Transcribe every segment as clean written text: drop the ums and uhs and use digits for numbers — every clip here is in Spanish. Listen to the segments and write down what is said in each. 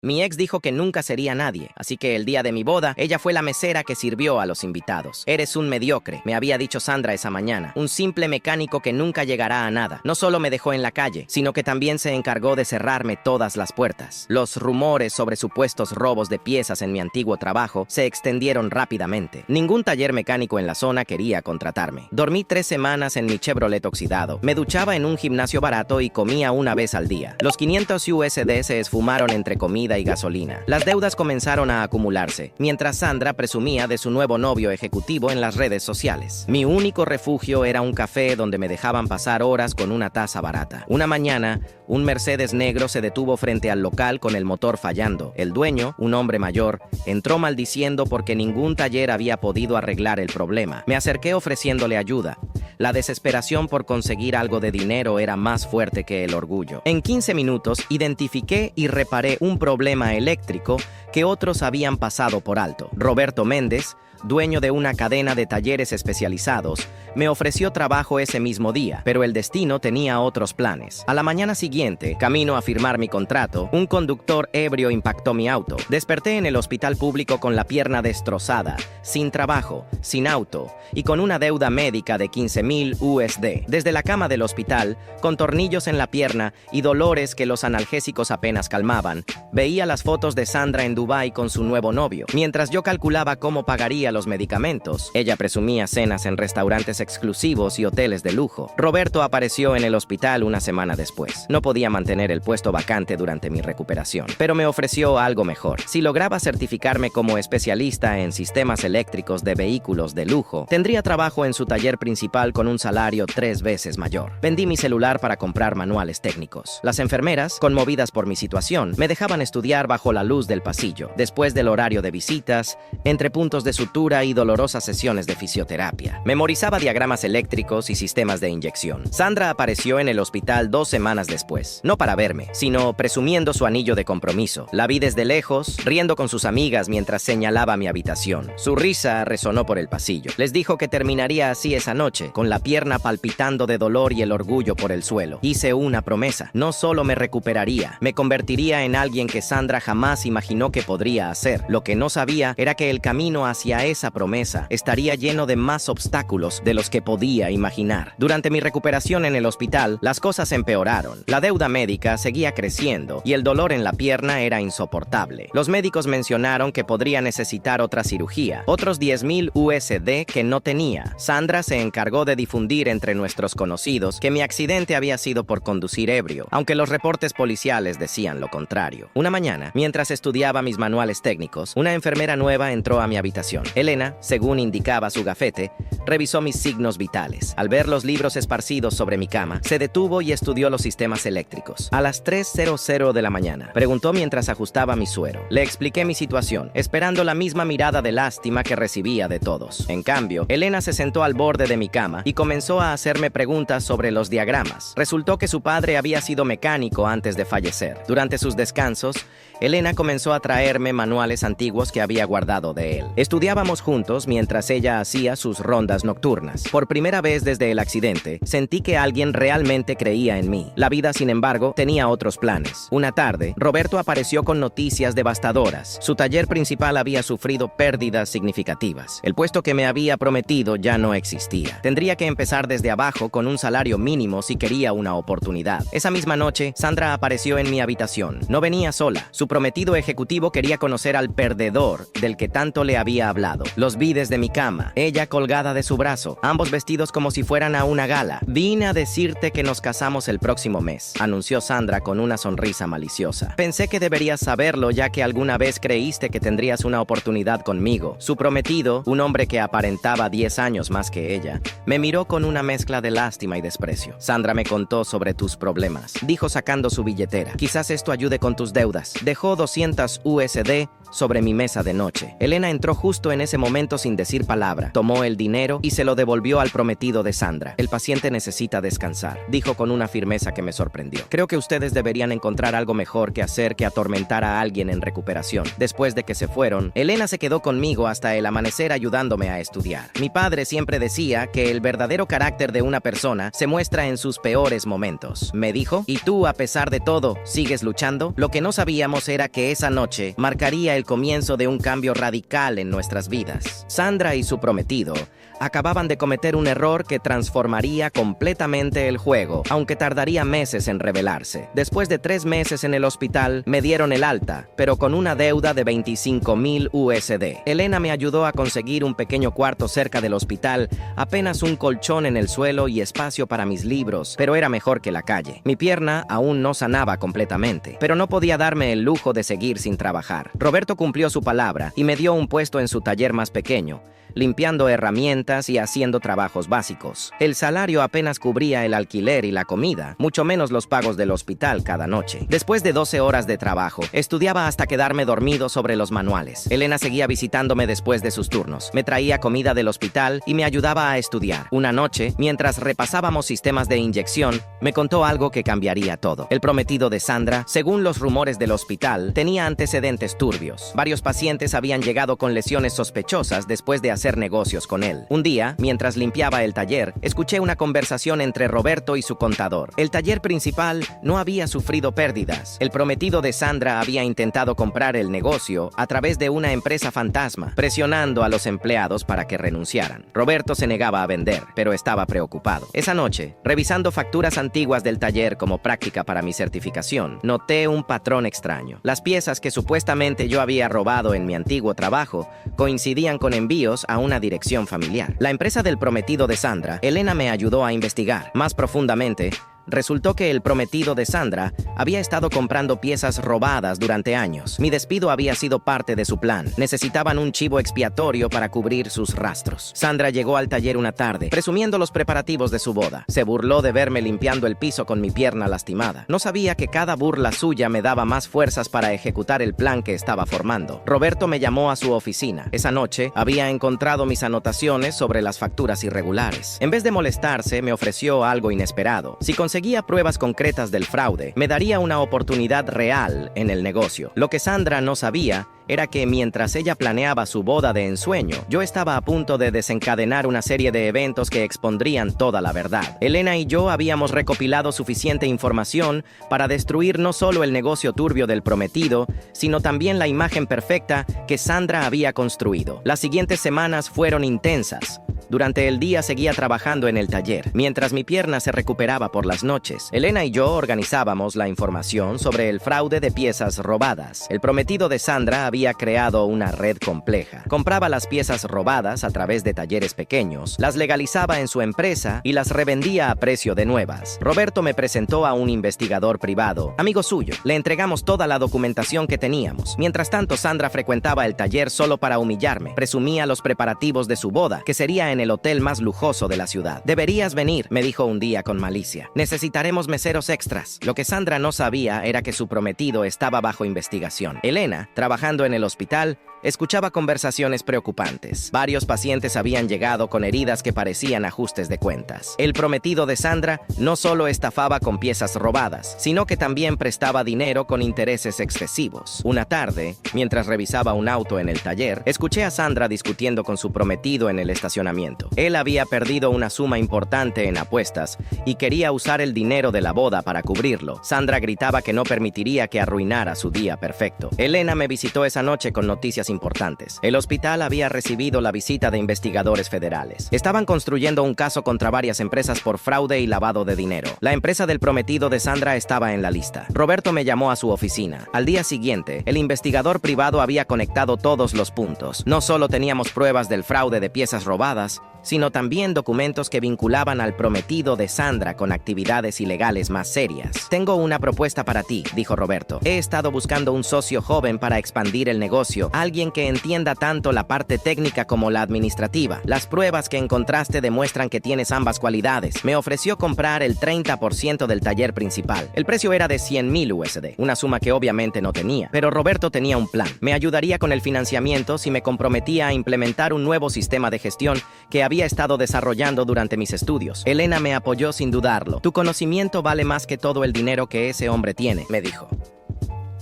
Mi ex dijo que nunca sería nadie, así que el día de mi boda, ella fue la mesera que sirvió a los invitados. Eres un mediocre, me había dicho Sandra esa mañana. Un simple mecánico que nunca llegará a nada. No solo me dejó en la calle, sino que también se encargó de cerrarme todas las puertas. Los rumores sobre supuestos robos de piezas en mi antiguo trabajo se extendieron rápidamente. Ningún taller mecánico en la zona quería contratarme. Dormí 3 semanas en mi Chevrolet oxidado. Me duchaba en un gimnasio barato y comía una vez al día. Los 500 USD se esfumaron entre comida y gasolina. Las deudas comenzaron a acumularse, mientras Sandra presumía de su nuevo novio ejecutivo en las redes sociales. Mi único refugio era un café donde me dejaban pasar horas con una taza barata. Una mañana, un Mercedes negro se detuvo frente al local con el motor fallando. El dueño, un hombre mayor, entró maldiciendo porque ningún taller había podido arreglar el problema. Me acerqué ofreciéndole ayuda. La desesperación por conseguir algo de dinero era más fuerte que el orgullo. En 15 minutos, identifiqué y reparé un problema eléctrico que otros habían pasado por alto. Roberto Méndez, dueño de una cadena de talleres especializados, me ofreció trabajo ese mismo día, pero el destino tenía otros planes. A la mañana siguiente, camino a firmar mi contrato, un conductor ebrio impactó mi auto. Desperté en el hospital público con la pierna destrozada, sin trabajo, sin auto y con una deuda médica de 15,000 USD. Desde la cama del hospital, con tornillos en la pierna y dolores que los analgésicos apenas calmaban, veía las fotos de Sandra en Dubái con su nuevo novio. Mientras yo calculaba cómo pagaría los medicamentos, ella presumía cenas en restaurantes exclusivos y hoteles de lujo. Roberto apareció en el hospital una semana después. No podía mantener el puesto vacante durante mi recuperación, pero me ofreció algo mejor. Si lograba certificarme como especialista en sistemas eléctricos de vehículos de lujo, tendría trabajo en su taller principal con un salario 3 veces mayor. Vendí mi celular para comprar manuales técnicos. Las enfermeras, conmovidas por mi situación, me dejaban estudiar bajo la luz del pasillo, después del horario de visitas, entre puntos de sutura y dolorosas sesiones de fisioterapia. Memorizaba diagramas eléctricos y sistemas de inyección. Sandra apareció en el hospital 2 semanas después, no para verme, sino presumiendo su anillo de compromiso. La vi desde lejos, riendo con sus amigas mientras señalaba mi habitación. Su risa resonó por el pasillo. Les dijo que terminaría así esa noche, con la pierna palpitando de dolor y el orgullo por el suelo. Hice una promesa. No solo me recuperaría, me convertiría en alguien que Sandra jamás imaginó que podría hacer. Lo que no sabía era que el camino hacia esa promesa estaría lleno de más obstáculos de los que podía imaginar. Durante mi recuperación en el hospital, las cosas empeoraron. La deuda médica seguía creciendo y el dolor en la pierna era insoportable. Los médicos mencionaron que podría necesitar otra cirugía, otros 10,000 USD que no tenía. Sandra se encargó de difundir entre nuestros conocidos que mi accidente había sido por conducir ebrio, aunque los reportes policiales decían lo contrario. Una mañana, mientras estudiaba mis manuales técnicos, una enfermera nueva entró a mi habitación. Elena, según indicaba su gafete, revisó mis signos vitales. Al ver los libros esparcidos sobre mi cama, se detuvo y estudió los sistemas eléctricos. A las 3:00 de la mañana, preguntó mientras ajustaba mi suero. Le expliqué mi situación, esperando la misma mirada de lástima que recibía de todos. En cambio, Elena se sentó al borde de mi cama y comenzó a hacerme preguntas sobre los diagramas. Resultó que su padre había sido mecánico antes de fallecer. Durante sus descansos, Elena comenzó a traerme manuales antiguos que había guardado de él. Estudiábamos juntos mientras ella hacía sus rondas nocturnas. Por primera vez desde el accidente, sentí que alguien realmente creía en mí. La vida, sin embargo, tenía otros planes. Una tarde, Roberto apareció con noticias devastadoras. Su taller principal había sufrido pérdidas significativas. El puesto que me había prometido ya no existía. Tendría que empezar desde abajo con un salario mínimo si quería una oportunidad. Esa misma noche, Sandra apareció en mi habitación. No venía sola. Su prometido ejecutivo quería conocer al perdedor del que tanto le había hablado. Los vi desde mi cama, ella colgada de su brazo, ambos vestidos como si fueran a una gala. Vine a decirte que nos casamos el próximo mes, anunció Sandra con una sonrisa maliciosa. Pensé que deberías saberlo ya que alguna vez creíste que tendrías una oportunidad conmigo. Su prometido, un hombre que aparentaba 10 años más que ella, me miró con una mezcla de lástima y desprecio. Sandra me contó sobre tus problemas, dijo sacando su billetera. Quizás esto ayude con tus deudas. Dejó 200 USD sobre mi mesa de noche. Elena entró justo en ese momento sin decir palabra. Tomó el dinero y se lo devolvió al prometido de Sandra. El paciente necesita descansar, dijo con una firmeza que me sorprendió. Creo que ustedes deberían encontrar algo mejor que hacer que atormentar a alguien en recuperación. Después de que se fueron, Elena se quedó conmigo hasta el amanecer ayudándome a estudiar. Mi padre siempre decía que el verdadero carácter de una persona se muestra en sus peores momentos. Me dijo, ¿y tú, a pesar de todo, sigues luchando? Lo que no sabíamos era que esa noche marcaría el comienzo de un cambio radical en nuestras vidas. Sandra y su prometido acababan de cometer un error que transformaría completamente el juego, aunque tardaría meses en revelarse. Después de 3 meses en el hospital, me dieron el alta, pero con una deuda de 25,000 USD. Elena me ayudó a conseguir un pequeño cuarto cerca del hospital, apenas un colchón en el suelo y espacio para mis libros, pero era mejor que la calle. Mi pierna aún no sanaba completamente, pero no podía darme el lujo de seguir sin trabajar. Roberto cumplió su palabra y me dio un puesto en su taller más pequeño, limpiando herramientas y haciendo trabajos básicos. El salario apenas cubría el alquiler y la comida, mucho menos los pagos del hospital cada noche. Después de 12 horas de trabajo, estudiaba hasta quedarme dormido sobre los manuales. Elena seguía visitándome después de sus turnos. Me traía comida del hospital y me ayudaba a estudiar. Una noche, mientras repasábamos sistemas de inyección, me contó algo que cambiaría todo. El prometido de Sandra, según los rumores del hospital, tenía antecedentes turbios. Varios pacientes habían llegado con lesiones sospechosas después de hacer negocios con él. Un día, mientras limpiaba el taller, escuché una conversación entre Roberto y su contador. El taller principal no había sufrido pérdidas. El prometido de Sandra había intentado comprar el negocio a través de una empresa fantasma, presionando a los empleados para que renunciaran. Roberto se negaba a vender, pero estaba preocupado. Esa noche, revisando facturas antiguas del taller como práctica para mi certificación, noté un patrón extraño. Las piezas que supuestamente yo había robado en mi antiguo trabajo coincidían con envíos a una dirección familiar. La empresa del prometido de Sandra, Elena me ayudó a investigar más profundamente. Resultó que el prometido de Sandra había estado comprando piezas robadas durante años. Mi despido había sido parte de su plan. Necesitaban un chivo expiatorio para cubrir sus rastros. Sandra llegó al taller una tarde, presumiendo los preparativos de su boda. Se burló de verme limpiando el piso con mi pierna lastimada. No sabía que cada burla suya me daba más fuerzas para ejecutar el plan que estaba formando. Roberto me llamó a su oficina. Esa noche había encontrado mis anotaciones sobre las facturas irregulares. En vez de molestarse, me ofreció algo inesperado. Si conseguía pruebas concretas del fraude, me daría una oportunidad real en el negocio. Lo que Sandra no sabía era que mientras ella planeaba su boda de ensueño, yo estaba a punto de desencadenar una serie de eventos que expondrían toda la verdad. Elena y yo habíamos recopilado suficiente información para destruir no solo el negocio turbio del prometido, sino también la imagen perfecta que Sandra había construido. Las siguientes semanas fueron intensas. Durante el día seguía trabajando en el taller, mientras mi pierna se recuperaba por las noches. Elena y yo organizábamos la información sobre el fraude de piezas robadas. El prometido de Sandra había creado una red compleja. Compraba las piezas robadas a través de talleres pequeños, las legalizaba en su empresa y las revendía a precio de nuevas. Roberto me presentó a un investigador privado, amigo suyo. Le entregamos toda la documentación que teníamos. Mientras tanto, Sandra frecuentaba el taller solo para humillarme. Presumía los preparativos de su boda, que sería en el hotel más lujoso de la ciudad. Deberías venir, me dijo un día con malicia. Necesitaremos meseros extras. Lo que Sandra no sabía era que su prometido estaba bajo investigación. Elena, trabajando en el hospital, escuchaba conversaciones preocupantes. Varios pacientes habían llegado con heridas que parecían ajustes de cuentas. El prometido de Sandra no solo estafaba con piezas robadas, sino que también prestaba dinero con intereses excesivos. Una tarde, mientras revisaba un auto en el taller, escuché a Sandra discutiendo con su prometido en el estacionamiento. Él había perdido una suma importante en apuestas y quería usar el dinero de la boda para cubrirlo. Sandra gritaba que no permitiría que arruinara su día perfecto. Elena me visitó esa noche con noticias importantes. El hospital había recibido la visita de investigadores federales. Estaban construyendo un caso contra varias empresas por fraude y lavado de dinero. La empresa del prometido de Sandra estaba en la lista. Roberto me llamó a su oficina. Al día siguiente, el investigador privado había conectado todos los puntos. No solo teníamos pruebas del fraude de piezas robadas, sino también documentos que vinculaban al prometido de Sandra con actividades ilegales más serias. Tengo una propuesta para ti, dijo Roberto. He estado buscando un socio joven para expandir el negocio, alguien que entienda tanto la parte técnica como la administrativa. Las pruebas que encontraste demuestran que tienes ambas cualidades. Me ofreció comprar el 30% del taller principal. El precio era de 100,000 USD, una suma que obviamente no tenía. Pero Roberto tenía un plan. Me ayudaría con el financiamiento si me comprometía a implementar un nuevo sistema de gestión que había estado desarrollando durante mis estudios. Elena me apoyó sin dudarlo. Tu conocimiento vale más que todo el dinero que ese hombre tiene, me dijo.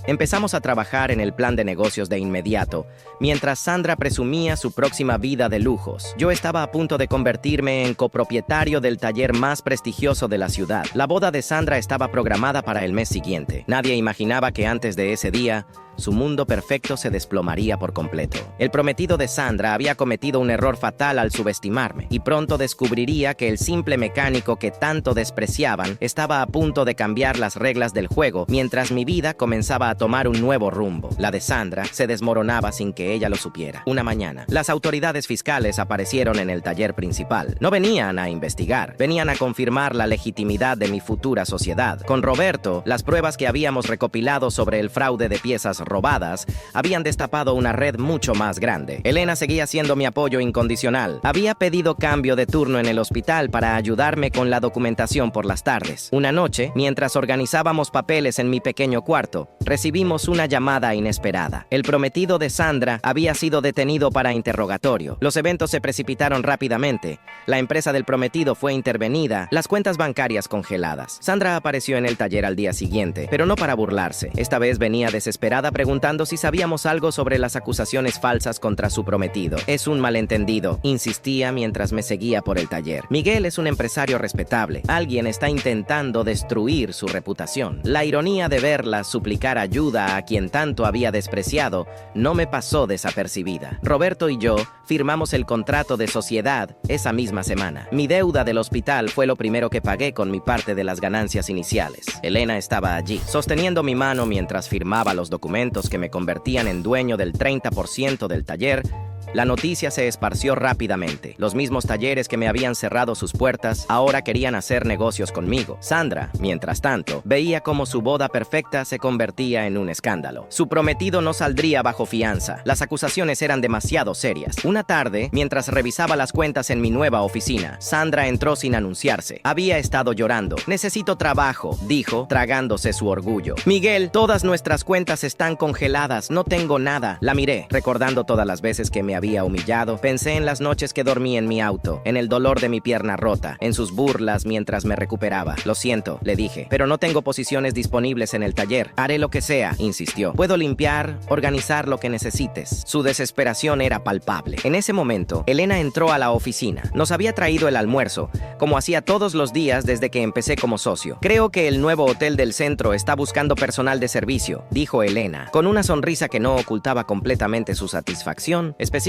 Empezamos a trabajar en el plan de negocios de inmediato, mientras Sandra presumía su próxima vida de lujos. Yo estaba a punto de convertirme en copropietario del taller más prestigioso de la ciudad. La boda de Sandra estaba programada para el mes siguiente. Nadie imaginaba que antes de ese día, su mundo perfecto se desplomaría por completo. El prometido de Sandra había cometido un error fatal al subestimarme, y pronto descubriría que el simple mecánico que tanto despreciaban estaba a punto de cambiar las reglas del juego, mientras mi vida comenzaba a tomar un nuevo rumbo. La de Sandra se desmoronaba sin que ella lo supiera. Una mañana, las autoridades fiscales aparecieron en el taller principal. No venían a investigar, venían a confirmar la legitimidad de mi futura sociedad. Con Roberto, las pruebas que habíamos recopilado sobre el fraude de piezas robadas habían destapado una red mucho más grande. Elena seguía siendo mi apoyo incondicional. Había pedido cambio de turno en el hospital para ayudarme con la documentación por las tardes. Una noche, mientras organizábamos papeles en mi pequeño cuarto, recibimos una llamada inesperada. El prometido de Sandra había sido detenido para interrogatorio. Los eventos se precipitaron rápidamente. La empresa del prometido fue intervenida, las cuentas bancarias congeladas. Sandra apareció en el taller al día siguiente, pero no para burlarse. Esta vez venía desesperada preguntando si sabíamos algo sobre las acusaciones falsas contra su prometido. Es un malentendido, insistía mientras me seguía por el taller. Miguel es un empresario respetable. Alguien está intentando destruir su reputación. La ironía de verla suplicar ayuda a quien tanto había despreciado no me pasó desapercibida. Roberto y yo firmamos el contrato de sociedad esa misma semana. Mi deuda del hospital fue lo primero que pagué con mi parte de las ganancias iniciales. Elena estaba allí, sosteniendo mi mano mientras firmaba los documentos que me convertían en dueño del 30% del taller. La noticia se esparció rápidamente. Los mismos talleres que me habían cerrado sus puertas ahora querían hacer negocios conmigo. Sandra, mientras tanto, veía cómo su boda perfecta se convertía en un escándalo. Su prometido no saldría bajo fianza. Las acusaciones eran demasiado serias. Una tarde, mientras revisaba las cuentas en mi nueva oficina, Sandra entró sin anunciarse. Había estado llorando. Necesito trabajo, dijo, tragándose su orgullo. Miguel, todas nuestras cuentas están congeladas. No tengo nada. La miré, recordando todas las veces que me había humillado. Pensé en las noches que dormí en mi auto, en el dolor de mi pierna rota, en sus burlas mientras me recuperaba. Lo siento, le dije, pero no tengo posiciones disponibles en el taller. Haré lo que sea, insistió. Puedo limpiar, organizar lo que necesites. Su desesperación era palpable. En ese momento, Elena entró a la oficina. Nos había traído el almuerzo, como hacía todos los días desde que empecé como socio. Creo que el nuevo hotel del centro está buscando personal de servicio, dijo Elena, con una sonrisa que no ocultaba completamente su satisfacción, específicamente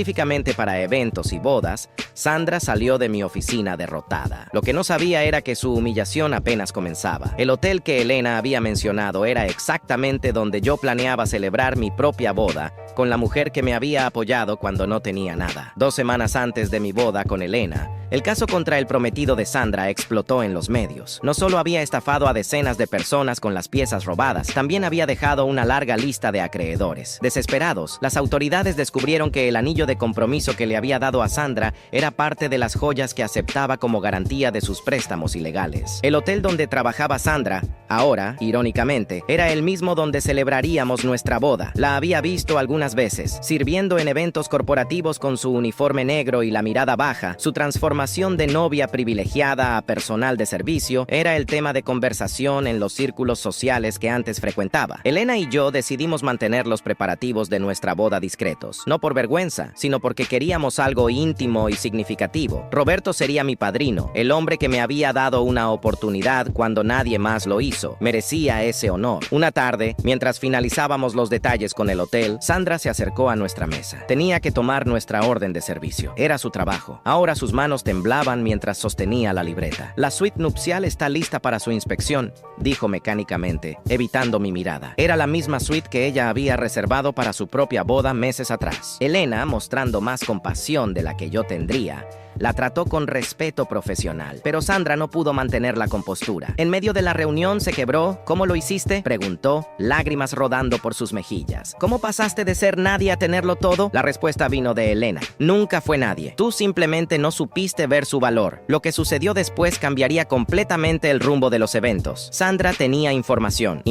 para eventos y bodas. Sandra salió de mi oficina derrotada. Lo que no sabía era que su humillación apenas comenzaba. El hotel que Elena había mencionado era exactamente donde yo planeaba celebrar mi propia boda con la mujer que me había apoyado cuando no tenía nada. 2 semanas antes de mi boda con Elena, el caso contra el prometido de Sandra explotó en los medios. No solo había estafado a decenas de personas con las piezas robadas, también había dejado una larga lista de acreedores. Desesperados, las autoridades descubrieron que el anillo de compromiso que le había dado a Sandra era parte de las joyas que aceptaba como garantía de sus préstamos ilegales. El hotel donde trabajaba Sandra, ahora, irónicamente, era el mismo donde celebraríamos nuestra boda. La había visto algunas veces, sirviendo en eventos corporativos con su uniforme negro y la mirada baja. Su transformación de novia privilegiada a personal de servicio era el tema de conversación en los círculos sociales que antes frecuentaba. Elena y yo decidimos mantener los preparativos de nuestra boda discretos, no por vergüenza, sino porque queríamos algo íntimo y significativo. Roberto sería mi padrino, el hombre que me había dado una oportunidad cuando nadie más lo hizo. Merecía ese honor. Una tarde, mientras finalizábamos los detalles con el hotel, Sandra se acercó a nuestra mesa. Tenía que tomar nuestra orden de servicio. Era su trabajo. Ahora sus manos temblaban mientras sostenía la libreta. La suite nupcial está lista para su inspección, dijo mecánicamente, evitando mi mirada. Era la misma suite que ella había reservado para su propia boda meses atrás. Elena, mostrando más compasión de la que yo tendría, La trató con respeto profesional, pero Sandra no pudo mantener la compostura. En medio de la reunión se quebró. ¿Cómo lo hiciste?, preguntó, lágrimas rodando por sus mejillas. ¿Cómo pasaste de ser nadie a tenerlo todo? La respuesta vino de Elena. Nunca fue nadie. Tú simplemente no supiste ver su valor. Lo que sucedió después cambiaría completamente el rumbo de los eventos. Sandra tenía información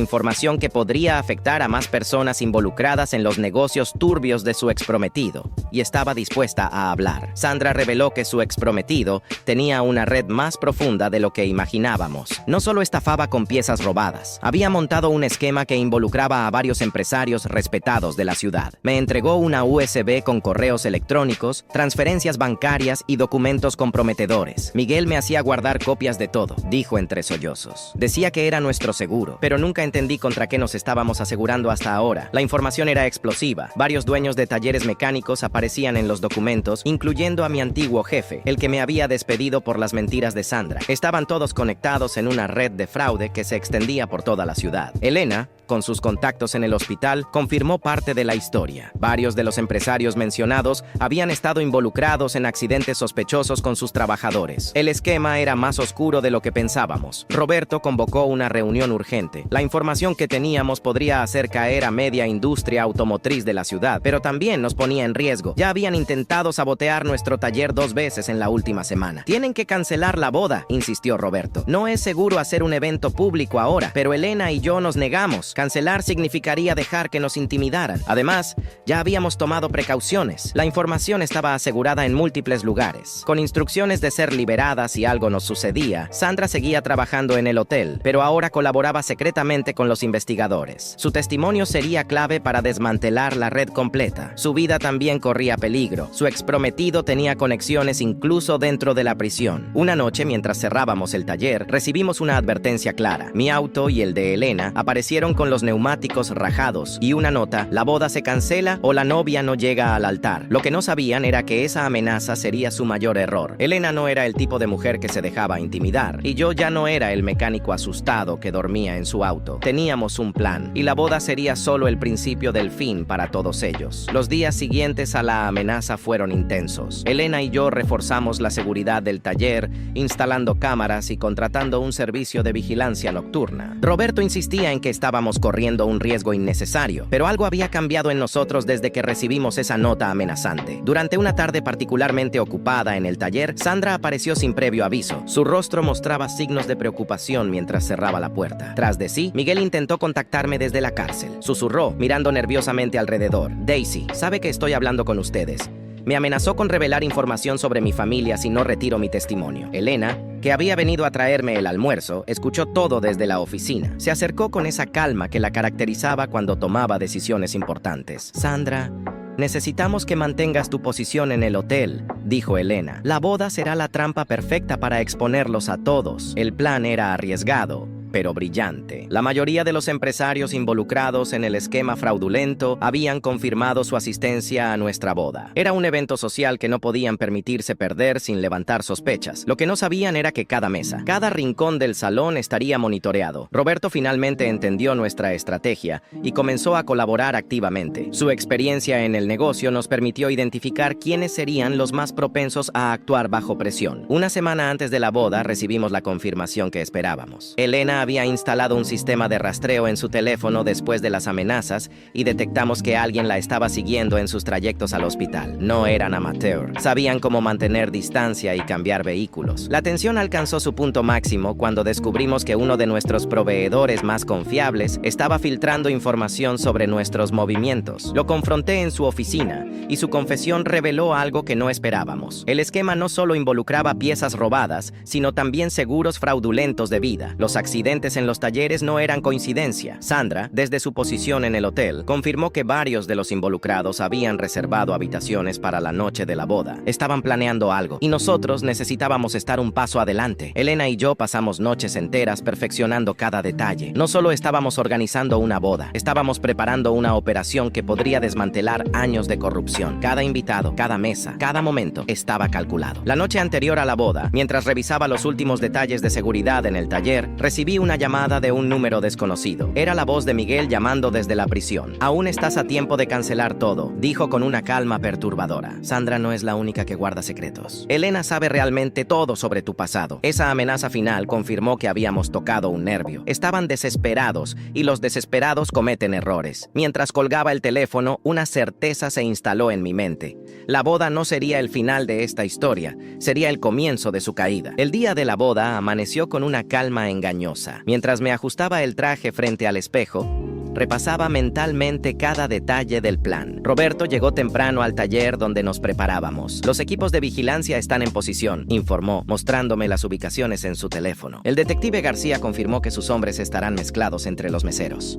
que podría afectar a más personas involucradas en los negocios turbios de su exprometido, y estaba dispuesta a hablar. Sandra reveló que su exprometido tenía una red más profunda de lo que imaginábamos. No solo estafaba con piezas robadas, había montado un esquema que involucraba a varios empresarios respetados de la ciudad. Me entregó una USB con correos electrónicos, transferencias bancarias y documentos comprometedores. Miguel me hacía guardar copias de todo, dijo entre sollozos. Decía que era nuestro seguro, pero nunca entendí contra qué nos estábamos asegurando hasta ahora. La información era explosiva. Varios dueños de talleres mecánicos aparecían en los documentos, incluyendo a mi antiguo jefe, el que me había despedido por las mentiras de Sandra. Estaban todos conectados en una red de fraude que se extendía por toda la ciudad. Elena, con sus contactos en el hospital, confirmó parte de la historia. Varios de los empresarios mencionados habían estado involucrados en accidentes sospechosos con sus trabajadores. El esquema era más oscuro de lo que pensábamos. Roberto convocó una reunión urgente. La información que teníamos podría hacer caer a media industria automotriz de la ciudad, pero también nos ponía en riesgo. Ya habían intentado sabotear nuestro taller 2 veces en la última semana. Tienen que cancelar la boda, insistió Roberto. No es seguro hacer un evento público ahora, pero Elena y yo nos negamos. Cancelar significaría dejar que nos intimidaran. Además, ya habíamos tomado precauciones. La información estaba asegurada en múltiples lugares. Con instrucciones de ser liberadas si algo nos sucedía, Sandra seguía trabajando en el hotel, pero ahora colaboraba secretamente con los investigadores. Su testimonio sería clave para desmantelar la red completa. Su vida también corría peligro. Su exprometido tenía conexiones incluso dentro de la prisión. Una noche, mientras cerrábamos el taller, recibimos una advertencia clara. Mi auto y el de Elena aparecieron con los neumáticos rajados y una nota: la boda se cancela o la novia no llega al altar. Lo que no sabían era que esa amenaza sería su mayor error. Elena no era el tipo de mujer que se dejaba intimidar, y yo ya no era el mecánico asustado que dormía en su auto. Teníamos un plan, y la boda sería solo el principio del fin para todos ellos. Los días siguientes a la amenaza fueron intensos. Elena y yo reforzamos la seguridad del taller, instalando cámaras y contratando un servicio de vigilancia nocturna. Roberto insistía en que estábamos corriendo un riesgo innecesario, pero algo había cambiado en nosotros desde que recibimos esa nota amenazante. Durante una tarde particularmente ocupada en el taller, Sandra apareció sin previo aviso. Su rostro mostraba signos de preocupación mientras cerraba la puerta. Tras de sí, Miguel intentó contactarme desde la cárcel. Susurró, mirando nerviosamente alrededor. Daisy, sabe que estoy hablando con ustedes. Me amenazó con revelar información sobre mi familia si no retiro mi testimonio. Elena, que había venido a traerme el almuerzo, escuchó todo desde la oficina. Se acercó con esa calma que la caracterizaba cuando tomaba decisiones importantes. Sandra, necesitamos que mantengas tu posición en el hotel, dijo Elena. La boda será la trampa perfecta para exponerlos a todos. El plan era arriesgado, pero brillante. La mayoría de los empresarios involucrados en el esquema fraudulento habían confirmado su asistencia a nuestra boda. Era un evento social que no podían permitirse perder sin levantar sospechas. Lo que no sabían era que cada mesa, cada rincón del salón estaría monitoreado. Roberto finalmente entendió nuestra estrategia y comenzó a colaborar activamente. Su experiencia en el negocio nos permitió identificar quiénes serían los más propensos a actuar bajo presión. Una semana antes de la boda recibimos la confirmación que esperábamos. Elena había instalado un sistema de rastreo en su teléfono después de las amenazas y detectamos que alguien la estaba siguiendo en sus trayectos al hospital. No eran amateur. Sabían cómo mantener distancia y cambiar vehículos. La tensión alcanzó su punto máximo cuando descubrimos que uno de nuestros proveedores más confiables estaba filtrando información sobre nuestros movimientos. Lo confronté en su oficina y su confesión reveló algo que no esperábamos. El esquema no solo involucraba piezas robadas, sino también seguros fraudulentos de vida. Los accidentes en los talleres no eran coincidencia. Sandra, desde su posición en el hotel, confirmó que varios de los involucrados habían reservado habitaciones para la noche de la boda. Estaban planeando algo, y nosotros necesitábamos estar un paso adelante. Elena y yo pasamos noches enteras perfeccionando cada detalle. No solo estábamos organizando una boda, estábamos preparando una operación que podría desmantelar años de corrupción. Cada invitado, cada mesa, cada momento estaba calculado. La noche anterior a la boda, mientras revisaba los últimos detalles de seguridad en el taller, recibí Recibí una llamada de un número desconocido. Era la voz de Miguel llamando desde la prisión. Aún estás a tiempo de cancelar todo, dijo con una calma perturbadora. Sandra no es la única que guarda secretos. Elena sabe realmente todo sobre tu pasado. Esa amenaza final confirmó que habíamos tocado un nervio. Estaban desesperados y los desesperados cometen errores. Mientras colgaba el teléfono, una certeza se instaló en mi mente. La boda no sería el final de esta historia, sería el comienzo de su caída. El día de la boda amaneció con una calma engañosa. Mientras me ajustaba el traje frente al espejo, repasaba mentalmente cada detalle del plan. Roberto llegó temprano al taller donde nos preparábamos. Los equipos de vigilancia están en posición, informó, mostrándome las ubicaciones en su teléfono. El detective García confirmó que sus hombres estarán mezclados entre los meseros.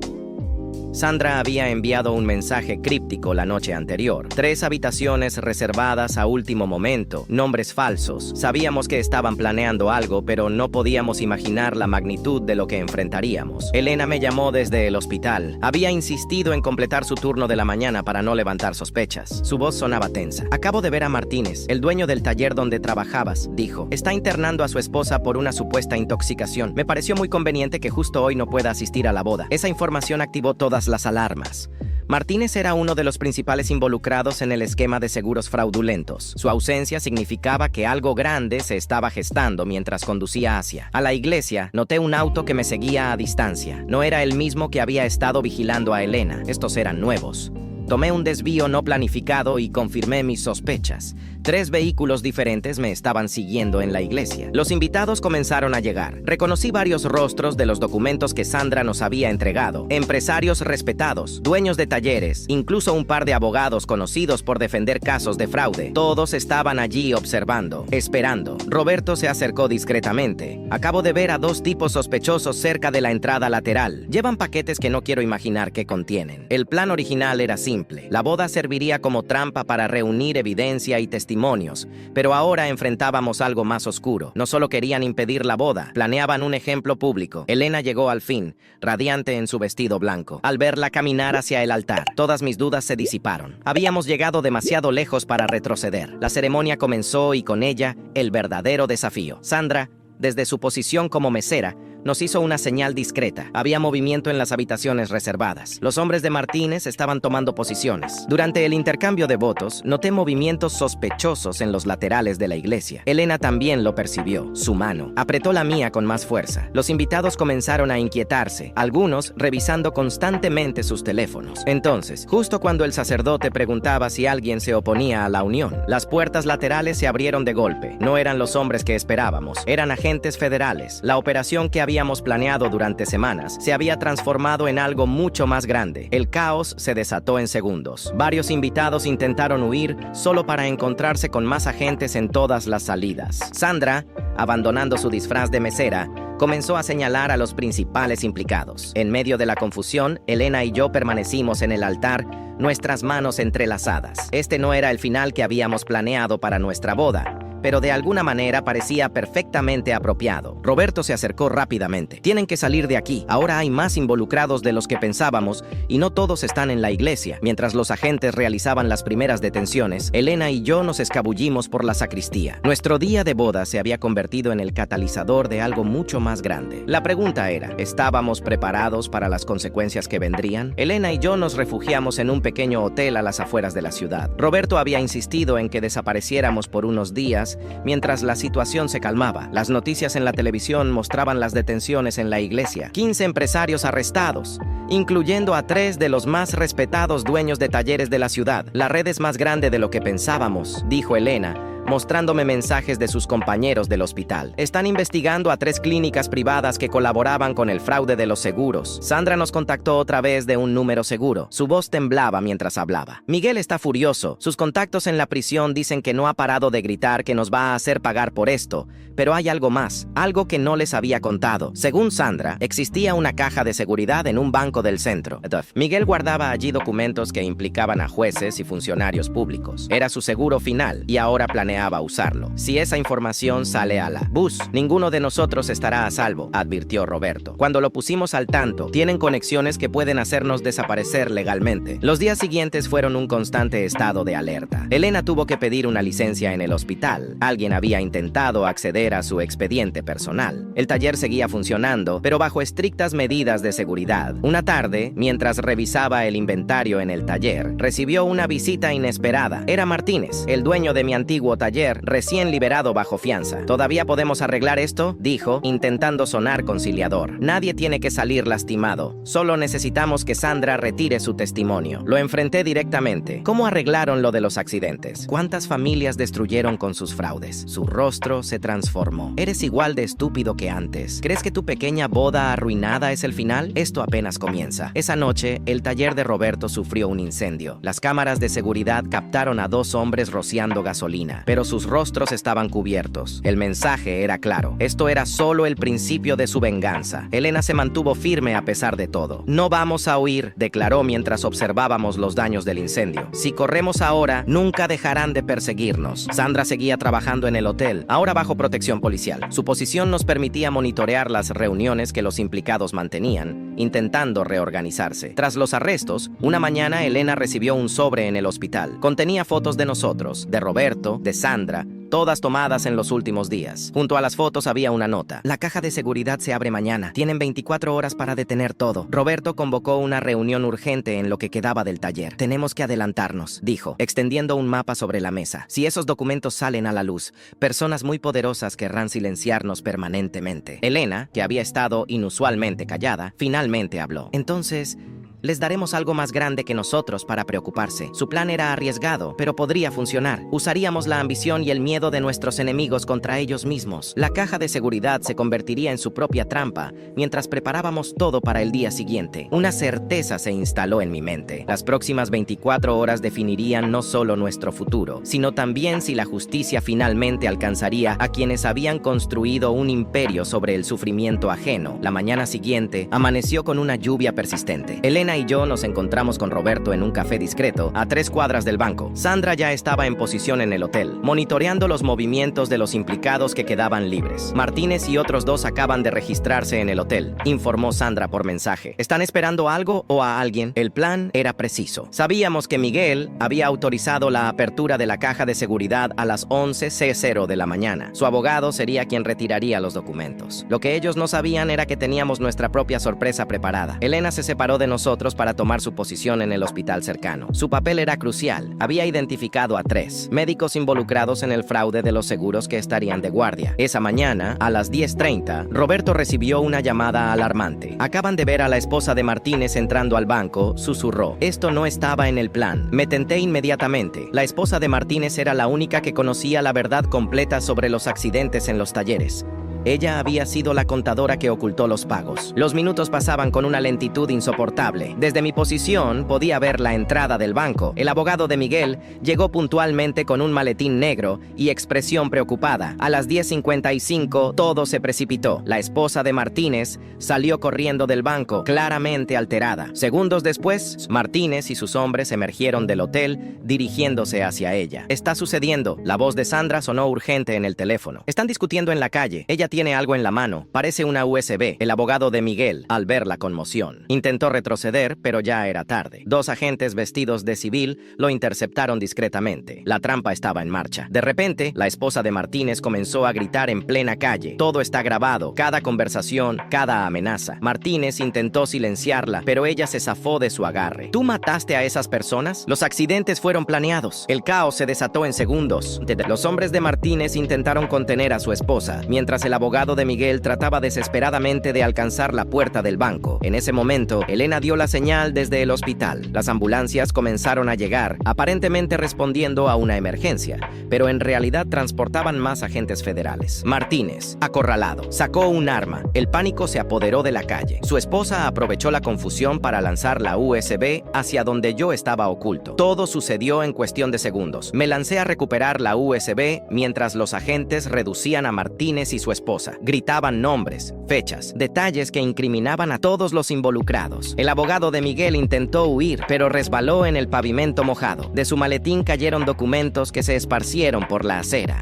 Sandra había enviado un mensaje críptico la noche anterior. 3 habitaciones reservadas a último momento, nombres falsos. Sabíamos que estaban planeando algo, pero no podíamos imaginar la magnitud de lo que enfrentaríamos. Elena me llamó desde el hospital. Había insistido en completar su turno de la mañana para no levantar sospechas. Su voz sonaba tensa. Acabo de ver a Martínez, el dueño del taller donde trabajabas, dijo. Está internando a su esposa por una supuesta intoxicación. Me pareció muy conveniente que justo hoy no pueda asistir a la boda. Esa información activó todas las alarmas. Martínez era uno de los principales involucrados en el esquema de seguros fraudulentos. Su ausencia significaba que algo grande se estaba gestando mientras conducía hacia la iglesia. Noté un auto que me seguía a distancia. No era el mismo que había estado vigilando a Elena. Estos eran nuevos. Tomé un desvío no planificado y confirmé mis sospechas. 3 vehículos diferentes me estaban siguiendo en la iglesia. Los invitados comenzaron a llegar. Reconocí varios rostros de los documentos que Sandra nos había entregado. Empresarios respetados, dueños de talleres, incluso un par de abogados conocidos por defender casos de fraude. Todos estaban allí observando, esperando. Roberto se acercó discretamente. Acabo de ver a 2 tipos sospechosos cerca de la entrada lateral. Llevan paquetes que no quiero imaginar qué contienen. El plan original era simple. La boda serviría como trampa para reunir evidencia y testimonios, pero ahora enfrentábamos algo más oscuro. No solo querían impedir la boda, planeaban un ejemplo público. Elena llegó al fin, radiante en su vestido blanco. Al verla caminar hacia el altar, todas mis dudas se disiparon. Habíamos llegado demasiado lejos para retroceder. La ceremonia comenzó y con ella, el verdadero desafío. Sandra, desde su posición como mesera, nos hizo una señal discreta. Había movimiento en las habitaciones reservadas. Los hombres de Martínez estaban tomando posiciones. Durante el intercambio de votos, noté movimientos sospechosos en los laterales de la iglesia. Elena también lo percibió. Su mano apretó la mía con más fuerza. Los invitados comenzaron a inquietarse, algunos revisando constantemente sus teléfonos. Entonces, justo cuando el sacerdote preguntaba si alguien se oponía a la unión, las puertas laterales se abrieron de golpe. No eran los hombres que esperábamos, eran agentes federales. La operación que habíamos planeado durante semanas se había transformado en algo mucho más grande. El caos se desató en segundos. Varios invitados intentaron huir solo para encontrarse con más agentes en todas las salidas. Sandra, abandonando su disfraz de mesera, comenzó a señalar a los principales implicados. En medio de la confusión, Elena y yo permanecimos en el altar, nuestras manos entrelazadas. Este no era el final que habíamos planeado para nuestra boda, pero de alguna manera parecía perfectamente apropiado. Roberto se acercó rápidamente. Tienen que salir de aquí. Ahora hay más involucrados de los que pensábamos y no todos están en la iglesia. Mientras los agentes realizaban las primeras detenciones, Elena y yo nos escabullimos por la sacristía. Nuestro día de boda se había convertido en el catalizador de algo mucho más grande. La pregunta era, ¿estábamos preparados para las consecuencias que vendrían? Elena y yo nos refugiamos en un pequeño hotel a las afueras de la ciudad. Roberto había insistido en que desapareciéramos por unos días mientras la situación se calmaba. Las noticias en la televisión mostraban las detenciones en la iglesia. 15 empresarios arrestados, incluyendo a 3 de los más respetados dueños de talleres de la ciudad. La red es más grande de lo que pensábamos, dijo Elena, mostrándome mensajes de sus compañeros del hospital. Están investigando a 3 clínicas privadas que colaboraban con el fraude de los seguros. Sandra nos contactó otra vez de un número seguro. Su voz temblaba mientras hablaba. Miguel está furioso. Sus contactos en la prisión dicen que no ha parado de gritar que nos va a hacer pagar por esto. Pero hay algo más, algo que no les había contado. Según Sandra, existía una caja de seguridad en un banco del centro. Miguel guardaba allí documentos que implicaban a jueces y funcionarios públicos. Era su seguro final y ahora planea planeaba usarlo. Si esa información sale a la bus, ninguno de nosotros estará a salvo, advirtió Roberto. Cuando lo pusimos al tanto, tienen conexiones que pueden hacernos desaparecer legalmente. Los días siguientes fueron un constante estado de alerta. Elena tuvo que pedir una licencia en el hospital. Alguien había intentado acceder a su expediente personal. El taller seguía funcionando, pero bajo estrictas medidas de seguridad. Una tarde, mientras revisaba el inventario en el taller, recibió una visita inesperada. Era Martínez, el dueño de mi antiguo taller, recién liberado bajo fianza. ¿Todavía podemos arreglar esto?, dijo, intentando sonar conciliador. Nadie tiene que salir lastimado. Solo necesitamos que Sandra retire su testimonio. Lo enfrenté directamente. ¿Cómo arreglaron lo de los accidentes? ¿Cuántas familias destruyeron con sus fraudes? Su rostro se transformó. Eres igual de estúpido que antes. ¿Crees que tu pequeña boda arruinada es el final? Esto apenas comienza. Esa noche, el taller de Roberto sufrió un incendio. Las cámaras de seguridad captaron a 2 hombres rociando gasolina, pero sus rostros estaban cubiertos. El mensaje era claro. Esto era solo el principio de su venganza. Elena se mantuvo firme a pesar de todo. No vamos a huir, declaró mientras observábamos los daños del incendio. Si corremos ahora, nunca dejarán de perseguirnos. Sandra seguía trabajando en el hotel, ahora bajo protección policial. Su posición nos permitía monitorear las reuniones que los implicados mantenían, intentando reorganizarse. Tras los arrestos, una mañana Elena recibió un sobre en el hospital. Contenía fotos de nosotros, de Roberto, de Sandra, todas tomadas en los últimos días. Junto a las fotos había una nota. La caja de seguridad se abre mañana. Tienen 24 horas para detener todo. Roberto convocó una reunión urgente en lo que quedaba del taller. Tenemos que adelantarnos, dijo, extendiendo un mapa sobre la mesa. Si esos documentos salen a la luz, personas muy poderosas querrán silenciarnos permanentemente. Elena, que había estado inusualmente callada, finalmente habló. Entonces, les daremos algo más grande que nosotros para preocuparse. Su plan era arriesgado, pero podría funcionar. Usaríamos la ambición y el miedo de nuestros enemigos contra ellos mismos. La caja de seguridad se convertiría en su propia trampa, mientras preparábamos todo para el día siguiente. Una certeza se instaló en mi mente. Las próximas 24 horas definirían no solo nuestro futuro, sino también si la justicia finalmente alcanzaría a quienes habían construido un imperio sobre el sufrimiento ajeno. La mañana siguiente, amaneció con una lluvia persistente. Elena y yo nos encontramos con Roberto en un café discreto, a 3 cuadras del banco. Sandra ya estaba en posición en el hotel, monitoreando los movimientos de los implicados que quedaban libres. Martínez y otros 2 acaban de registrarse en el hotel, informó Sandra por mensaje. ¿Están esperando algo o a alguien? El plan era preciso. Sabíamos que Miguel había autorizado la apertura de la caja de seguridad a las 11:00 de la mañana. Su abogado sería quien retiraría los documentos. Lo que ellos no sabían era que teníamos nuestra propia sorpresa preparada. Elena se separó de nosotros para tomar su posición en el hospital cercano. Su papel era crucial. Había identificado a 3 médicos involucrados en el fraude de los seguros que estarían de guardia. Esa mañana, a las 10:30, Roberto recibió una llamada alarmante. Acaban de ver a la esposa de Martínez entrando al banco, susurró. Esto no estaba en el plan. Me tenté inmediatamente. La esposa de Martínez era la única que conocía la verdad completa sobre los accidentes en los talleres. Ella había sido la contadora que ocultó los pagos. Los minutos pasaban con una lentitud insoportable. Desde mi posición podía ver la entrada del banco. El abogado de Miguel llegó puntualmente con un maletín negro y expresión preocupada. A las 10:55 todo se precipitó. La esposa de Martínez salió corriendo del banco, claramente alterada. Segundos después, Martínez y sus hombres emergieron del hotel, dirigiéndose hacia ella. Está sucediendo. La voz de Sandra sonó urgente en el teléfono. Están discutiendo en la calle. Ella tiene algo en la mano. Parece una USB. El abogado de Miguel, al ver la conmoción, intentó retroceder, pero ya era tarde. 2 agentes vestidos de civil lo interceptaron discretamente. La trampa estaba en marcha. De repente, la esposa de Martínez comenzó a gritar en plena calle. Todo está grabado. Cada conversación, cada amenaza. Martínez intentó silenciarla, pero ella se zafó de su agarre. ¿Tú mataste a esas personas? Los accidentes fueron planeados. El caos se desató en segundos. Los hombres de Martínez intentaron contener a su esposa, mientras el abogado de Miguel trataba desesperadamente de alcanzar la puerta del banco. En ese momento, Elena dio la señal desde el hospital. Las ambulancias comenzaron a llegar, aparentemente respondiendo a una emergencia, pero en realidad transportaban más agentes federales. Martínez, acorralado, sacó un arma. El pánico se apoderó de la calle. Su esposa aprovechó la confusión para lanzar la USB hacia donde yo estaba oculto. Todo sucedió en cuestión de segundos. Me lancé a recuperar la USB mientras los agentes reducían a Martínez y su esposa esposa. Gritaban nombres, fechas, detalles que incriminaban a todos los involucrados. El abogado de Miguel intentó huir, pero resbaló en el pavimento mojado. De su maletín cayeron documentos que se esparcieron por la acera.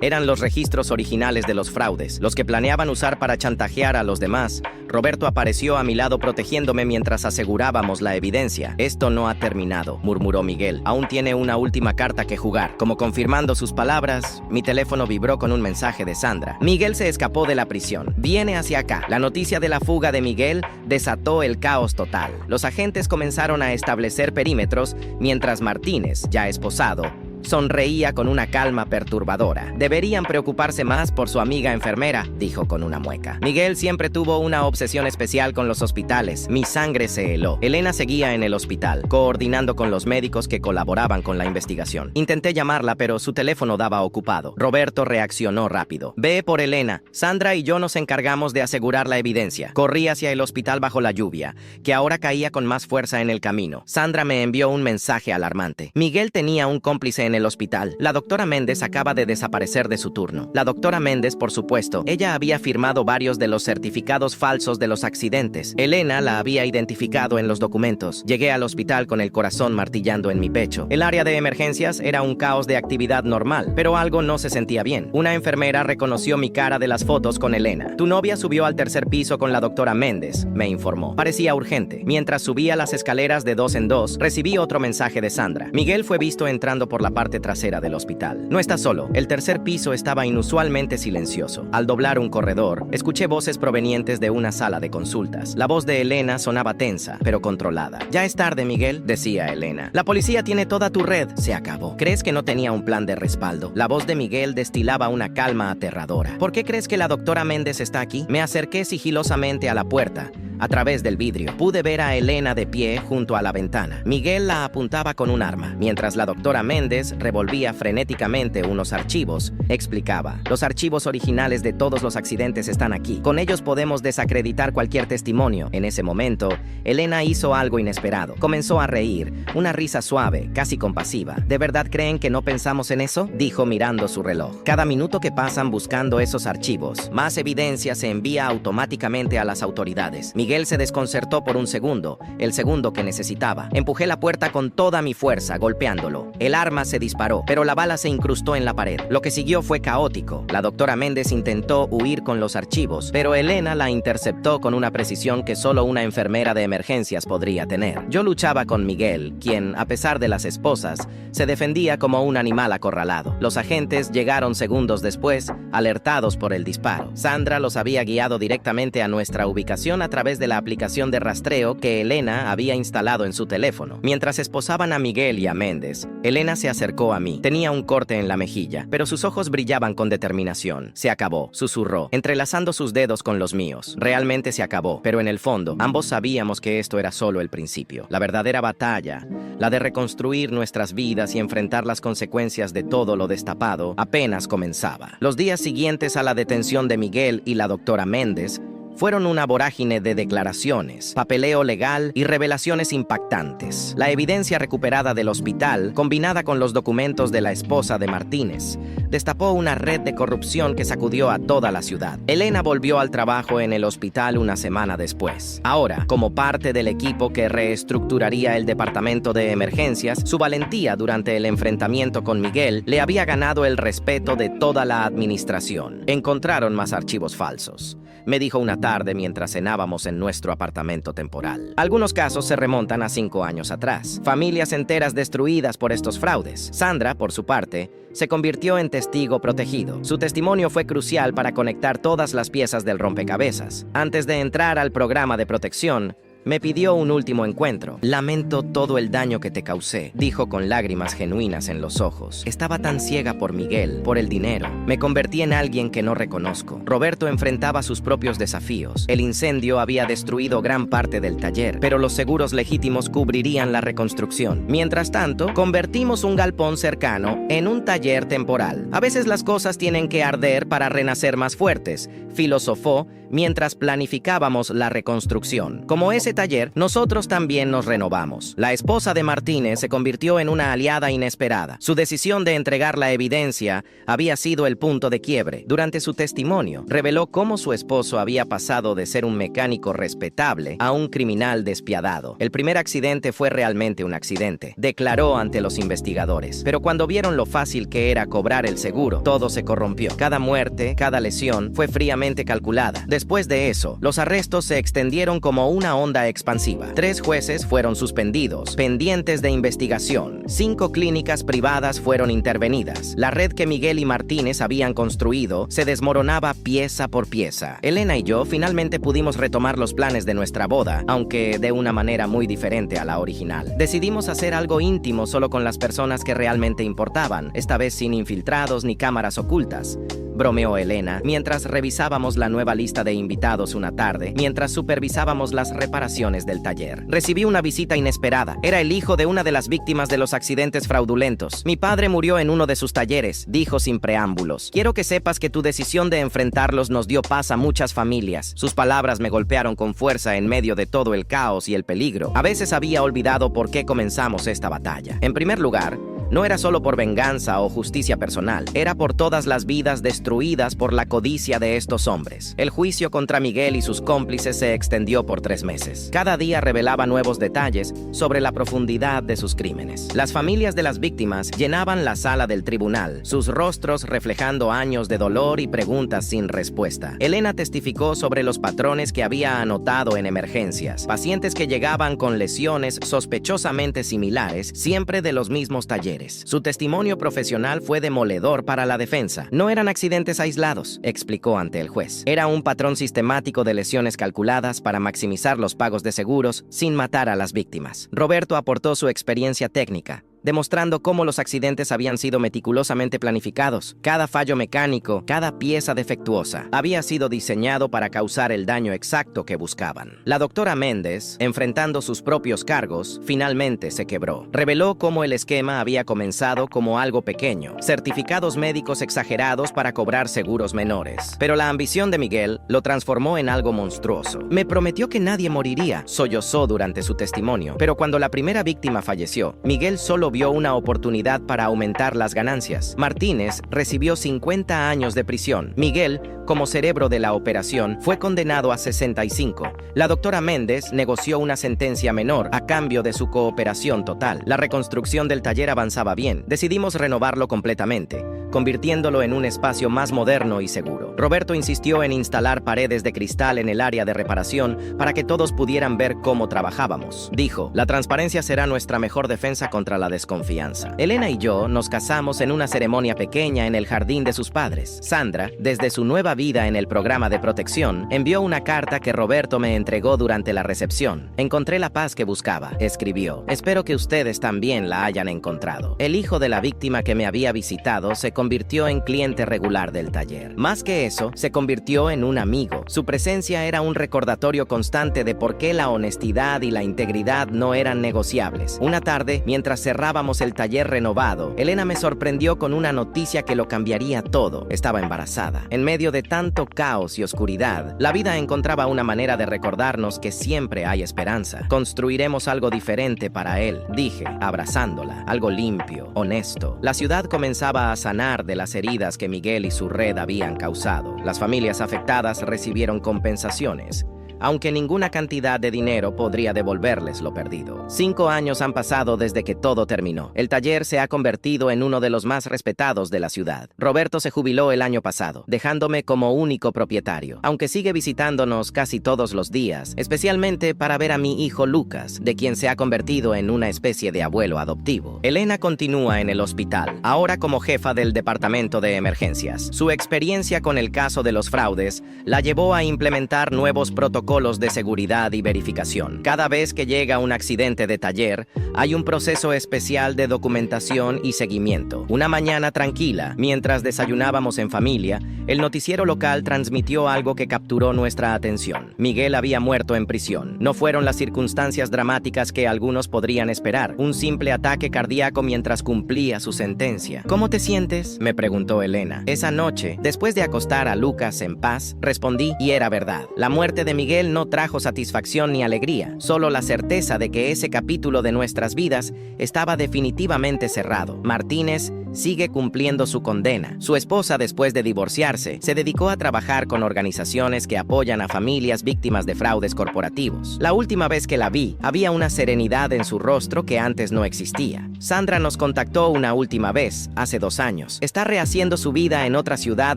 Eran los registros originales de los fraudes, los que planeaban usar para chantajear a los demás. Roberto apareció a mi lado protegiéndome mientras asegurábamos la evidencia. Esto no ha terminado, murmuró Miguel. Aún tiene una última carta que jugar. Como confirmando sus palabras, mi teléfono vibró con un mensaje de Sandra. Miguel se escapó de la prisión. Viene hacia acá. La noticia de la fuga de Miguel desató el caos total. Los agentes comenzaron a establecer perímetros, mientras Martínez, ya esposado, sonreía con una calma perturbadora. Deberían preocuparse más por su amiga enfermera, dijo con una mueca. Miguel siempre tuvo una obsesión especial con los hospitales. Mi sangre se heló. Elena seguía en el hospital, coordinando con los médicos que colaboraban con la investigación. Intenté llamarla, pero su teléfono daba ocupado. Roberto reaccionó rápido. Ve por Elena. Sandra y yo nos encargamos de asegurar la evidencia. Corrí hacia el hospital bajo la lluvia, que ahora caía con más fuerza en el camino. Sandra me envió un mensaje alarmante. Miguel tenía un cómplice en el hospital. La doctora Méndez acaba de desaparecer de su turno. La doctora Méndez, por supuesto, ella había firmado varios de los certificados falsos de los accidentes. Elena la había identificado en los documentos. Llegué al hospital con el corazón martillando en mi pecho. El área de emergencias era un caos de actividad normal, pero algo no se sentía bien. Una enfermera reconoció mi cara de las fotos con Elena. Tu novia subió al tercer piso con la doctora Méndez, me informó. Parecía urgente. Mientras subía las escaleras de 2 en 2, recibí otro mensaje de Sandra. Miguel fue visto entrando por la parte trasera del hospital. No está solo. El tercer piso estaba inusualmente silencioso. Al doblar un corredor, escuché voces provenientes de una sala de consultas. La voz de Elena sonaba tensa, pero controlada. Ya es tarde, Miguel, decía Elena. La policía tiene toda tu red. Se acabó. ¿Crees que no tenía un plan de respaldo? La voz de Miguel destilaba una calma aterradora. ¿Por qué crees que la doctora Méndez está aquí? Me acerqué sigilosamente a la puerta. A través del vidrio, pude ver a Elena de pie junto a la ventana. Miguel la apuntaba con un arma, mientras la doctora Méndez revolvía frenéticamente unos archivos. Explicaba: los archivos originales de todos los accidentes están aquí. Con ellos podemos desacreditar cualquier testimonio. En ese momento, Elena hizo algo inesperado. Comenzó a reír, una risa suave, casi compasiva. ¿De verdad creen que no pensamos en eso?, dijo mirando su reloj. Cada minuto que pasan buscando esos archivos, más evidencia se envía automáticamente a las autoridades. Miguel se desconcertó por un segundo, el segundo que necesitaba. Empujé la puerta con toda mi fuerza, golpeándolo. El arma se disparó, pero la bala se incrustó en la pared. Lo que siguió fue caótico. La doctora Méndez intentó huir con los archivos, pero Elena la interceptó con una precisión que solo una enfermera de emergencias podría tener. Yo luchaba con Miguel, quien, a pesar de las esposas, se defendía como un animal acorralado. Los agentes llegaron segundos después, alertados por el disparo. Sandra los había guiado directamente a nuestra ubicación a través de la aplicación de rastreo que Elena había instalado en su teléfono. Mientras esposaban a Miguel y a Méndez, Elena se acercó a mí. Tenía un corte en la mejilla, pero sus ojos brillaban con determinación. Se acabó, susurró, entrelazando sus dedos con los míos. Realmente se acabó, pero en el fondo, ambos sabíamos que esto era solo el principio. La verdadera batalla, la de reconstruir nuestras vidas y enfrentar las consecuencias de todo lo destapado, apenas comenzaba. Los días siguientes a la detención de Miguel y la doctora Méndez fueron una vorágine de declaraciones, papeleo legal y revelaciones impactantes. La evidencia recuperada del hospital, combinada con los documentos de la esposa de Martínez, destapó una red de corrupción que sacudió a toda la ciudad. Elena volvió al trabajo en el hospital una semana después. Ahora, como parte del equipo que reestructuraría el departamento de emergencias, su valentía durante el enfrentamiento con Miguel le había ganado el respeto de toda la administración. Encontraron más archivos falsos, me dijo una tarde mientras cenábamos en nuestro apartamento temporal. Algunos casos se remontan a 5 años atrás. Familias enteras destruidas por estos fraudes. Sandra, por su parte, se convirtió en testigo protegido. Su testimonio fue crucial para conectar todas las piezas del rompecabezas. Antes de entrar al programa de protección, me pidió un último encuentro. Lamento todo el daño que te causé, dijo con lágrimas genuinas en los ojos. Estaba tan ciega por Miguel, por el dinero. Me convertí en alguien que no reconozco. Roberto enfrentaba sus propios desafíos. El incendio había destruido gran parte del taller, pero los seguros legítimos cubrirían la reconstrucción. Mientras tanto, convertimos un galpón cercano en un taller temporal. A veces las cosas tienen que arder para renacer más fuertes, filosofó mientras planificábamos la reconstrucción. Como ese ese taller, nosotros también nos renovamos. La esposa de Martínez se convirtió en una aliada inesperada. Su decisión de entregar la evidencia había sido el punto de quiebre. Durante su testimonio, reveló cómo su esposo había pasado de ser un mecánico respetable a un criminal despiadado. El primer accidente fue realmente un accidente, declaró ante los investigadores. Pero cuando vieron lo fácil que era cobrar el seguro, todo se corrompió. Cada muerte, cada lesión fue fríamente calculada. Después de eso, los arrestos se extendieron como una onda expansiva. 3 jueces fueron suspendidos, pendientes de investigación. 5 clínicas privadas fueron intervenidas. La red que Miguel y Martínez habían construido se desmoronaba pieza por pieza. Elena y yo finalmente pudimos retomar los planes de nuestra boda, aunque de una manera muy diferente a la original. Decidimos hacer algo íntimo solo con las personas que realmente importaban, esta vez sin infiltrados ni cámaras ocultas, bromeó Elena, mientras revisábamos la nueva lista de invitados una tarde, mientras supervisábamos las reparaciones del taller. Recibí una visita inesperada. Era el hijo de una de las víctimas de los accidentes fraudulentos. Mi padre murió en uno de sus talleres, dijo sin preámbulos. Quiero que sepas que tu decisión de enfrentarlos nos dio paz a muchas familias. Sus palabras me golpearon con fuerza en medio de todo el caos y el peligro. A veces había olvidado por qué comenzamos esta batalla. En primer lugar, no era solo por venganza o justicia personal, era por todas las vidas destruidas por la codicia de estos hombres. El juicio contra Miguel y sus cómplices se extendió por 3 meses. Cada día revelaba nuevos detalles sobre la profundidad de sus crímenes. Las familias de las víctimas llenaban la sala del tribunal, sus rostros reflejando años de dolor y preguntas sin respuesta. Elena testificó sobre los patrones que había anotado en emergencias, pacientes que llegaban con lesiones sospechosamente similares, siempre de los mismos talleres. Su testimonio profesional fue demoledor para la defensa. No eran accidentes aislados, explicó ante el juez. Era un patrón sistemático de lesiones calculadas para maximizar los pagos de seguros sin matar a las víctimas. Roberto aportó su experiencia técnica, demostrando cómo los accidentes habían sido meticulosamente planificados. Cada fallo mecánico, cada pieza defectuosa, había sido diseñado para causar el daño exacto que buscaban. La doctora Méndez, enfrentando sus propios cargos, finalmente se quebró. Reveló cómo el esquema había comenzado como algo pequeño, certificados médicos exagerados para cobrar seguros menores. Pero la ambición de Miguel lo transformó en algo monstruoso. Me prometió que nadie moriría, sollozó durante su testimonio. Pero cuando la primera víctima falleció, Miguel solo vio una oportunidad para aumentar las ganancias. Martínez recibió 50 años de prisión. Miguel, como cerebro de la operación, fue condenado a 65. La doctora Méndez negoció una sentencia menor a cambio de su cooperación total. La reconstrucción del taller avanzaba bien. Decidimos renovarlo completamente, convirtiéndolo en un espacio más moderno y seguro. Roberto insistió en instalar paredes de cristal en el área de reparación para que todos pudieran ver cómo trabajábamos. Dijo, la transparencia será nuestra mejor defensa contra la desconfianza. Elena y yo nos casamos en una ceremonia pequeña en el jardín de sus padres. Sandra, desde su nueva vida en el programa de protección, envió una carta que Roberto me entregó durante la recepción. Encontré la paz que buscaba, escribió. Espero que ustedes también la hayan encontrado. El hijo de la víctima que me había visitado se convirtió en cliente regular del taller. Más que eso, se convirtió en un amigo. Su presencia era un recordatorio constante de por qué la honestidad y la integridad no eran negociables. Una tarde, mientras cerrábamos el taller renovado, Elena me sorprendió con una noticia que lo cambiaría todo. Estaba embarazada. En medio de tanto caos y oscuridad, la vida encontraba una manera de recordarnos que siempre hay esperanza. Construiremos algo diferente para él, dije, abrazándola. Algo limpio, honesto. La ciudad comenzaba a sanar de las heridas que Miguel y su red habían causado. Las familias afectadas recibieron compensaciones, aunque ninguna cantidad de dinero podría devolverles lo perdido. 5 años han pasado desde que todo terminó. El taller se ha convertido en uno de los más respetados de la ciudad. Roberto se jubiló el año pasado, dejándome como único propietario, aunque sigue visitándonos casi todos los días, especialmente para ver a mi hijo Lucas, de quien se ha convertido en una especie de abuelo adoptivo. Elena continúa en el hospital, ahora como jefa del departamento de emergencias. Su experiencia con el caso de los fraudes la llevó a implementar nuevos protocolos de seguridad y verificación. Cada vez que llega un accidente de taller, hay un proceso especial de documentación y seguimiento. Una mañana tranquila, mientras desayunábamos en familia, el noticiero local transmitió algo que capturó nuestra atención. Miguel había muerto en prisión. No fueron las circunstancias dramáticas que algunos podrían esperar. Un simple ataque cardíaco mientras cumplía su sentencia. ¿Cómo te sientes?, me preguntó Elena. Esa noche, después de acostar a Lucas en paz, respondí, y era verdad. La muerte de Miguel él no trajo satisfacción ni alegría, solo la certeza de que ese capítulo de nuestras vidas estaba definitivamente cerrado. Martínez sigue cumpliendo su condena. Su esposa, después de divorciarse, se dedicó a trabajar con organizaciones que apoyan a familias víctimas de fraudes corporativos. La última vez que la vi, había una serenidad en su rostro que antes no existía. Sandra nos contactó una última vez, hace 2 años. Está rehaciendo su vida en otra ciudad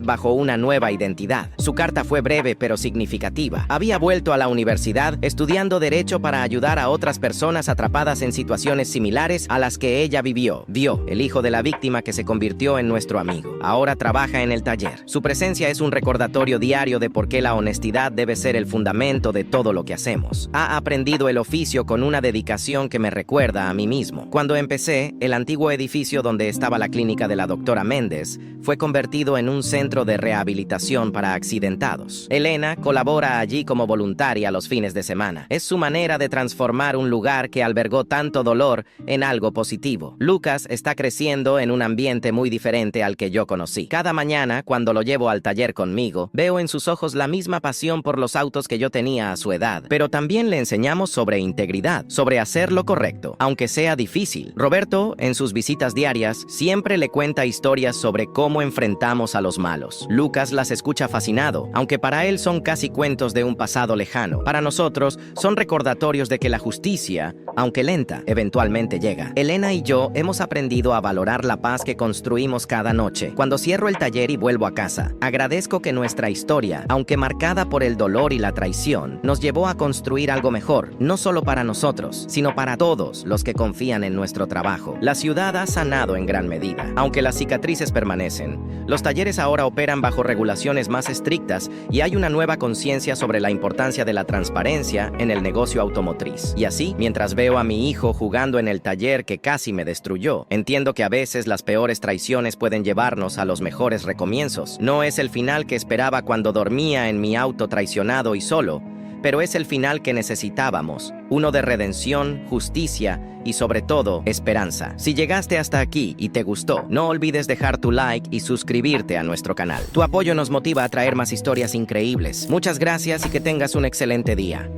bajo una nueva identidad. Su carta fue breve pero significativa. Había vuelto a la universidad estudiando Derecho para ayudar a otras personas atrapadas en situaciones similares a las que ella vivió. Vio, el hijo de la víctima que se convirtió en nuestro amigo. Ahora trabaja en el taller. Su presencia es un recordatorio diario de por qué la honestidad debe ser el fundamento de todo lo que hacemos. Ha aprendido el oficio con una dedicación que me recuerda a mí mismo. Cuando empecé, el antiguo edificio donde estaba la clínica de la doctora Méndez fue convertido en un centro de rehabilitación para accidentados. Elena colabora allí como voluntaria los fines de semana. Es su manera de transformar un lugar que albergó tanto dolor en algo positivo. Lucas está creciendo en un ambiente muy diferente al que yo conocí. Cada mañana, cuando lo llevo al taller conmigo, veo en sus ojos la misma pasión por los autos que yo tenía a su edad. Pero también le enseñamos sobre integridad, sobre hacer lo correcto, aunque sea difícil. Roberto, en sus visitas diarias, siempre le cuenta historias sobre cómo enfrentamos a los malos. Lucas las escucha fascinado, aunque para él son casi cuentos de un pasado lejano. Para nosotros, son recordatorios de que la justicia, aunque lenta, eventualmente llega. Elena y yo hemos aprendido a valorar la paz que construimos cada noche. Cuando cierro el taller y vuelvo a casa, agradezco que nuestra historia, aunque marcada por el dolor y la traición, nos llevó a construir algo mejor, no solo para nosotros, sino para todos los que confían en nuestro trabajo. La ciudad ha sanado en gran medida. Aunque las cicatrices permanecen, los talleres ahora operan bajo regulaciones más estrictas y hay una nueva conciencia sobre la importancia de la transparencia en el negocio automotriz. Y así, mientras veo a mi hijo jugando en el taller que casi me destruyó, entiendo que a veces las peores traiciones pueden llevarnos a los mejores recomienzos. No es el final que esperaba cuando dormía en mi auto traicionado y solo, pero es el final que necesitábamos, uno de redención, justicia y sobre todo, esperanza. Si llegaste hasta aquí y te gustó, no olvides dejar tu like y suscribirte a nuestro canal. Tu apoyo nos motiva a traer más historias increíbles. Muchas gracias y que tengas un excelente día.